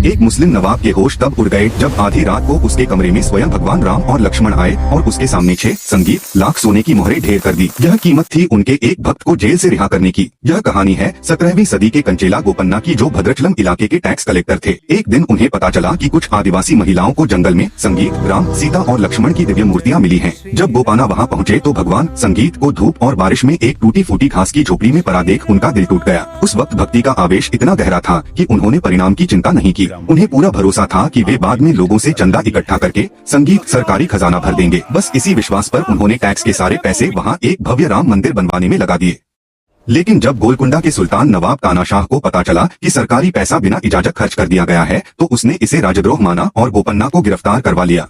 एक मुस्लिम नवाब के होश तब उड़ गए जब आधी रात को उसके कमरे में स्वयं भगवान राम और लक्ष्मण आए और उसके सामने 6 संगीत लाख सोने की मोहरें ढेर कर दी। यह कीमत थी उनके एक भक्त को जेल से रिहा करने की। यह कहानी है 17वीं सदी के कंचेला गोपन्ना की, जो भद्रचलम इलाके के टैक्स कलेक्टर थे। एक दिन उन्हें पता चला कि कुछ आदिवासी महिलाओं को जंगल में संगीत, राम, सीता और लक्ष्मण की दिव्य मूर्तियाँ मिली हैं। जब गोपन्ना वहाँ पहुँचे तो भगवान संगीत को धूप और बारिश में एक टूटी फूटी घास की झोपड़ी में पड़ा देख उनका दिल टूट गया। उस वक्त भक्ति का आवेश इतना गहरा था कि उन्होंने परिणाम की चिंता नहीं की। उन्हें पूरा भरोसा था कि वे बाद में लोगों से चंदा इकट्ठा करके संगीत सरकारी खजाना भर देंगे। बस इसी विश्वास पर उन्होंने टैक्स के सारे पैसे वहाँ एक भव्य राम मंदिर बनवाने में लगा दिए। लेकिन जब गोलकुंडा के सुल्तान नवाब तानाशाह को पता चला कि सरकारी पैसा बिना इजाजत खर्च कर दिया गया है तो उसने इसे राजद्रोह माना और गोपन्ना को गिरफ्तार करवा लिया।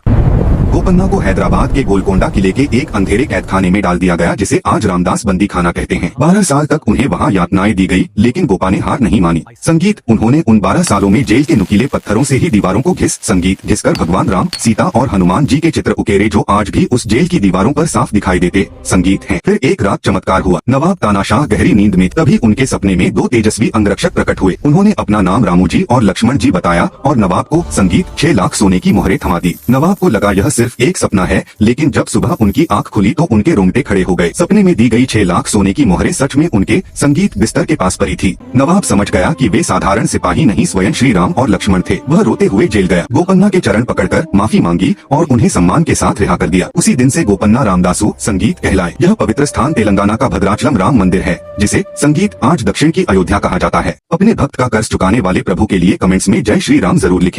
गोपन्ना को हैदराबाद के गोलकोंडा किले के एक अंधेरे कैदखाने में डाल दिया गया, जिसे आज रामदास बंदी खाना कहते हैं। 12 साल तक उन्हें वहाँ यातनाएं दी गई, लेकिन गोपा ने हार नहीं मानी। संगीत उन्होंने उन 12 सालों में जेल के नुकीले पत्थरों से ही दीवारों को घिसकर भगवान राम, सीता और हनुमान जी के चित्र उकेरे, जो आज भी उस जेल की दीवारों पर साफ दिखाई देते संगीत हैं। फिर एक रात चमत्कार हुआ। नवाब तानाशाह गहरी नींद में, तभी उनके सपने में 2 तेजस्वी अंगरक्षक प्रकट हुए। उन्होंने अपना नाम रामू जी और लक्ष्मण जी बताया और नवाब को संगीत 6 लाख सोने की मोहरें थमा दी। नवाब को लगा यह सिर्फ एक सपना है, लेकिन जब सुबह उनकी आंख खुली तो उनके रोंगटे खड़े हो गए। सपने में दी गई 6 लाख सोने की मोहरें सच में उनके संगीत बिस्तर के पास पड़ी थी। नवाब समझ गया कि वे साधारण सिपाही नहीं, स्वयं श्री राम और लक्ष्मण थे। वह रोते हुए जेल गया, गोपन्ना के चरण पकड़कर माफी मांगी और उन्हें सम्मान के साथ रिहा कर दिया। उसी दिन से गोपन्ना रामदासु संगीत कहलाए। यह पवित्र स्थान तेलंगाना का भद्राचलम राम मंदिर है, जिसे संगीत आज दक्षिण की अयोध्या कहा जाता है। अपने भक्त का कर्ज चुकाने वाले प्रभु के लिए कमेंट्स में जय श्री राम जरूर लिखें।